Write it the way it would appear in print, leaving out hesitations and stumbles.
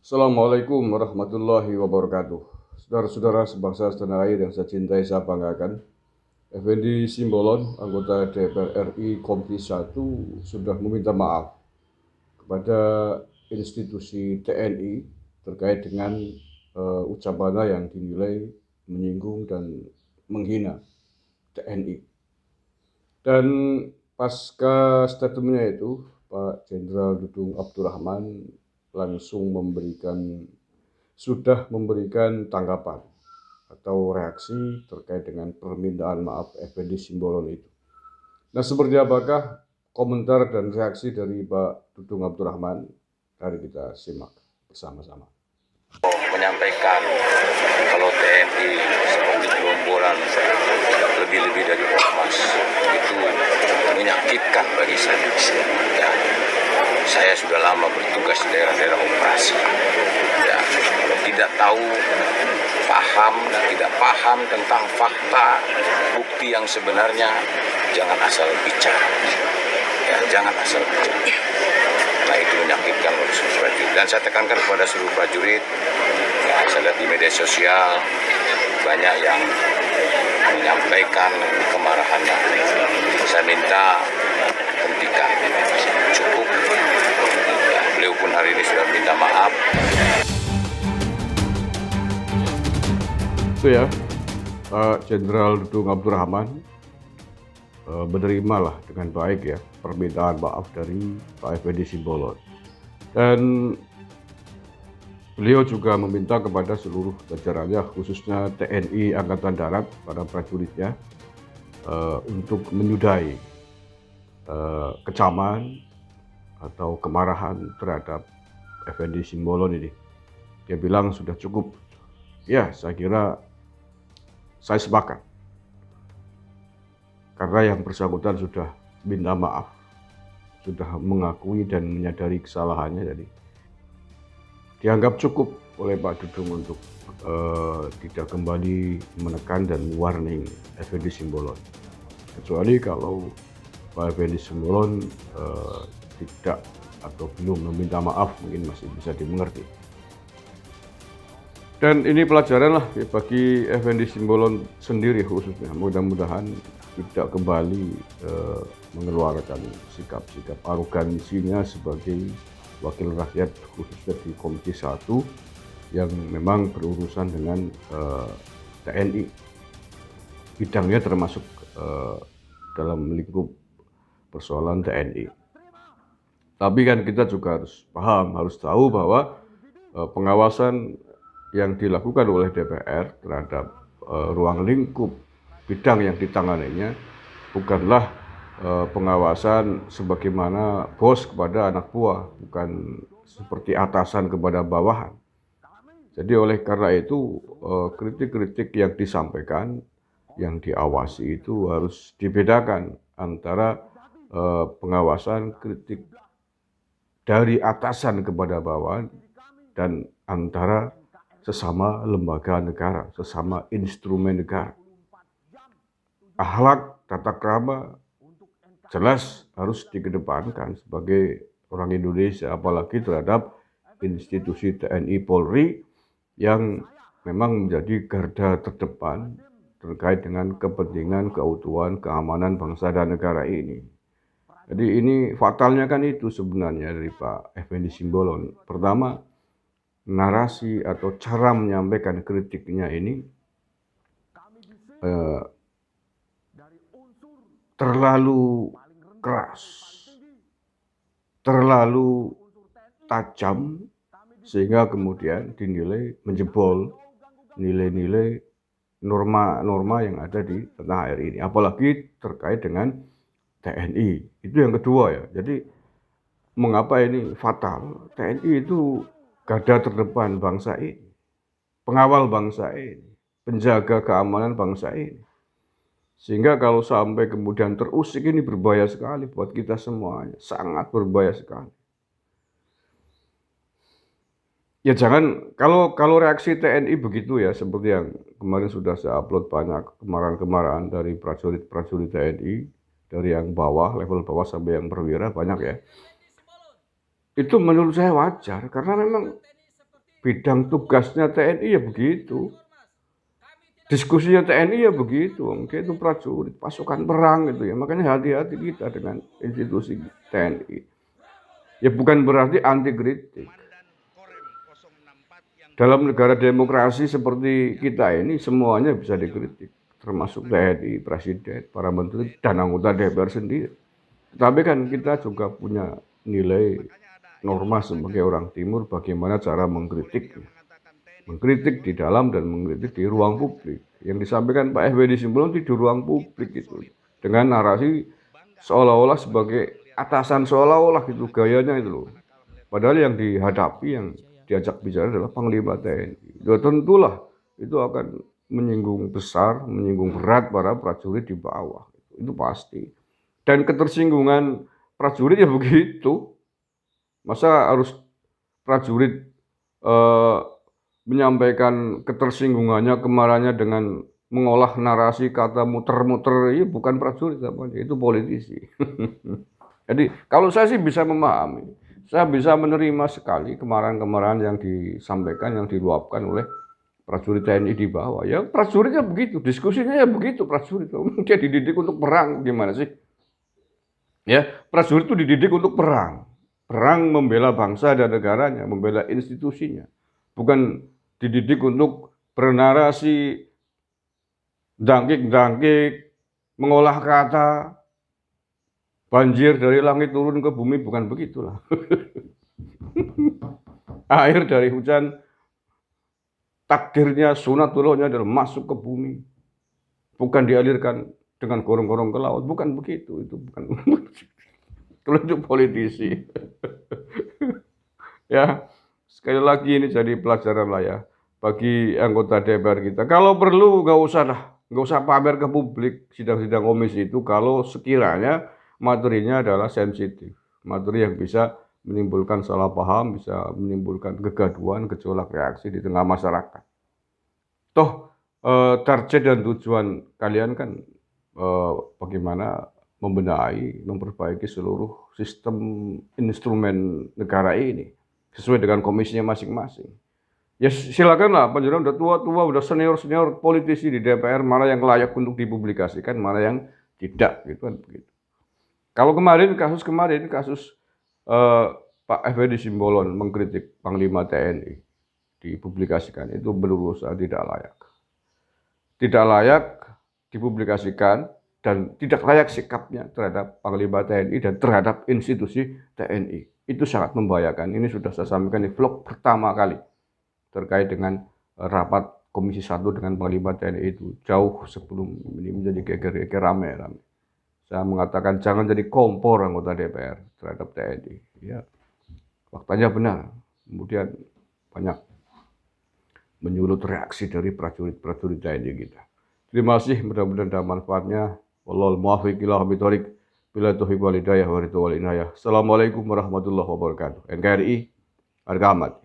Assalamualaikum warahmatullahi wabarakatuh. Saudara-saudara sebangsa setanah air yang saya cintai, saya banggakan, Effendi Simbolon, anggota DPR RI Komisi 1, sudah meminta maaf kepada institusi TNI terkait dengan ucapannya yang dinilai menyinggung dan menghina TNI. Dan pasca statementnya itu, Pak Jenderal Dudung Abdurrahman langsung sudah memberikan tanggapan atau reaksi terkait dengan permintaan maaf Effendi Simbolon itu. Nah, seperti apakah komentar dan reaksi dari Pak Dudung Abdurrahman? Mari kita simak bersama-sama. Menyampaikan kalau TNI seperti gerombolan lebih-lebih dari ormas itu menyakitkan bagi saya. Ya, saya sudah lama bertugas di daerah-daerah operasi. Ya, kalau tidak tahu, tidak paham tentang fakta, bukti yang sebenarnya, jangan asal bicara. Ya, jangan asal bicara. Nah, itu menyakitkan oleh seluruh prajurit. Dan saya tekankan kepada seluruh prajurit, ya, saya lihat di media sosial banyak yang menyampaikan kemarahannya. Saya minta hentikan, cukup. Ya, beliau pun hari ini sudah minta maaf. Itu ya, Pak Jenderal Dudung Abdurrahman menerimalah dengan baik ya permintaan maaf dari Pak Effendi Simbolon. Dan beliau juga meminta kepada seluruh jajarannya, khususnya TNI Angkatan Darat, para prajuritnya, untuk menyudahi kecaman atau kemarahan terhadap Effendi Simbolon ini. Dia bilang sudah cukup. Ya, saya kira saya sepakat. Karena yang bersangkutan sudah minta maaf, sudah mengakui dan menyadari kesalahannya, jadi dianggap cukup oleh Pak Dudung untuk tidak kembali menekan dan warning Effendi Simbolon. Kecuali kalau Pak Effendi Simbolon tidak atau belum meminta maaf, mungkin masih bisa dimengerti. Dan ini pelajaran lah bagi Effendi Simbolon sendiri khususnya. Mudah-mudahan tidak kembali mengeluarkan sikap-sikap arogansinya sebagai wakil rakyat, khususnya di Komisi 1 yang memang berurusan dengan TNI. Bidangnya termasuk dalam lingkup persoalan TNI. Tapi kan kita juga harus paham, harus tahu bahwa pengawasan yang dilakukan oleh DPR terhadap ruang lingkup bidang yang ditanganinya bukanlah pengawasan sebagaimana bos kepada anak buah, bukan seperti atasan kepada bawahan. Jadi oleh karena itu kritik-kritik yang disampaikan, yang diawasi itu harus dibedakan antara pengawasan kritik dari atasan kepada bawahan dan antara sesama lembaga negara, sesama instrumen negara. Akhlak, tata krama jelas harus dikedepankan sebagai orang Indonesia, apalagi terhadap institusi TNI Polri yang memang menjadi garda terdepan terkait dengan kepentingan, keutuhan, keamanan bangsa dan negara ini. Jadi ini fatalnya kan itu sebenarnya dari Pak Effendi Simbolon. Pertama, narasi atau cara menyampaikan kritiknya ini terlalu keras, terlalu tajam, sehingga kemudian dinilai menjebol nilai-nilai norma-norma yang ada di tanah air ini, apalagi terkait dengan TNI. Itu yang kedua ya. Jadi mengapa ini fatal? TNI itu garda terdepan bangsa ini, pengawal bangsa ini, penjaga keamanan bangsa ini. Sehingga kalau sampai kemudian terusik, ini berbahaya sekali buat kita semuanya, sangat berbahaya sekali. Ya jangan, kalau reaksi TNI begitu ya, seperti yang kemarin sudah saya upload banyak kemarahan-kemarahan dari prajurit TNI, dari yang bawah, level bawah sampai yang perwira banyak ya. Itu menurut saya wajar, karena memang bidang tugasnya TNI ya begitu. Diskusinya TNI ya begitu, mungkin itu prajurit, pasukan perang gitu ya. Makanya hati-hati kita dengan institusi TNI. Ya bukan berarti anti kritik. Dalam negara demokrasi seperti kita ini semuanya bisa dikritik, termasuk TNI, presiden, para menteri, dan anggota DPR sendiri. Tapi kan kita juga punya nilai norma sebagai orang timur bagaimana cara mengkritiknya. Mengkritik di dalam dan mengkritik di ruang publik. Yang disampaikan Pak Effendi Simbolon di ruang publik itu. Dengan narasi seolah-olah sebagai atasan, seolah-olah gitu gayanya itu loh. Padahal yang dihadapi, yang diajak bicara adalah Panglima TNI. Ya tentulah itu akan menyinggung besar, menyinggung berat para prajurit di bawah. Itu pasti. Dan ketersinggungan prajurit ya begitu. Masa harus prajurit menyampaikan ketersinggungannya, kemarahannya dengan mengolah narasi kata muter-muter, ini bukan prajurit namanya, itu politisi. Jadi kalau saya sih bisa memahami, saya bisa menerima sekali kemarahan-kemarahan yang disampaikan, yang diluapkan oleh prajurit TNI di bawah. Ya prajuritnya begitu, diskusinya ya begitu prajurit. Dia dididik untuk perang, gimana sih? Ya, prajurit itu dididik untuk perang. Perang membela bangsa dan negaranya, membela institusinya. Bukan dididik untuk bernarasi, dangkik-dangkik, mengolah kata, banjir dari langit turun ke bumi, bukan begitulah. Air dari hujan, takdirnya, sunatullahnya adalah masuk ke bumi. Bukan dialirkan dengan gorong-gorong ke laut, bukan begitu. Itu bukan. Kalau itu politisi. Ya, sekali lagi ini jadi pelajaran lah ya bagi anggota DPR kita. Kalau perlu nggak usah pamer ke publik sidang-sidang komisi itu kalau sekiranya materinya adalah sensitif, materi yang bisa menimbulkan salah paham, bisa menimbulkan kegaduhan, gejolak reaksi di tengah masyarakat. Toh target dan tujuan kalian kan bagaimana membenahi, memperbaiki seluruh sistem instrumen negara ini sesuai dengan komisinya masing-masing. Ya silakanlah, panjenengan udah tua-tua, udah senior-senior politisi di DPR, mana yang layak untuk dipublikasikan, mana yang tidak, gitu kan begitu. Kalau kemarin kasus Pak Effendi Simbolon mengkritik Panglima TNI dipublikasikan, itu menurut saya tidak layak. Tidak layak dipublikasikan dan tidak layak sikapnya terhadap Panglima TNI dan terhadap institusi TNI. Itu sangat membahayakan. Ini sudah saya sampaikan di vlog pertama kali terkait dengan rapat Komisi 1 dengan Panglima TNI itu jauh sebelum ini menjadi geger-geger rame. Saya mengatakan jangan jadi kompor anggota DPR terhadap TNI. Ya, faktanya benar. Kemudian banyak menyulut reaksi dari prajurit-prajurit TNI kita. Terima kasih, mudah-mudahan ada manfaatnya. Wallahul muwaffiq ila aqwamit thoriq. Bila taufiq wal hidayah wa ridha wal inayah. Assalamualaikum warahmatullahi wabarakatuh. NKRI harga mati.